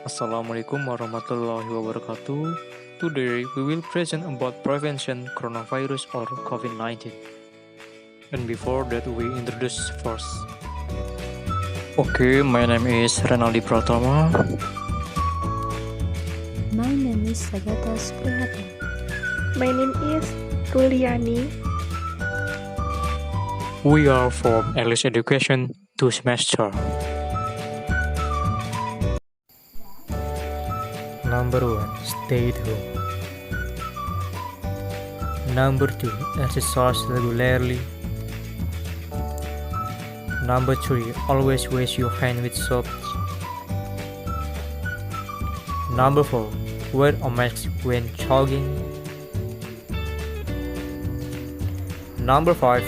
Assalamualaikum warahmatullahi wabarakatuh. Today we will present about prevention coronavirus or Covid-19. And before that we introduce first. Okay, my name is Renaldi Pratama. My name is Agatha Suprihatin. My name is Ruliani. We are from English Education 2 semester. Number 1. Stay at home. Number 2. Exercise regularly. Number 3. Always wash your hand with soap. Number 4. Wear a mask when jogging. Number 5.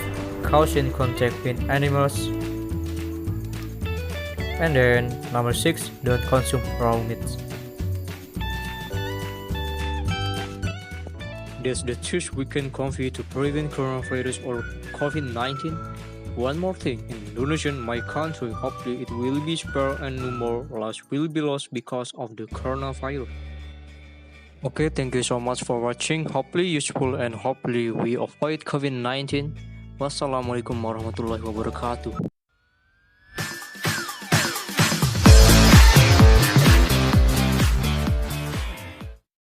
Caution contact with animals. And then number 6. Don't consume raw meat. That's the truth we can convey to prevent coronavirus or Covid-19. One more thing, in Indonesia, my country, hopefully it will be spared and no more lives will be lost because of the coronavirus. Okay, thank you so much for watching. Hopefully useful and hopefully we avoid Covid-19. Wassalamualaikum warahmatullahi wabarakatuh.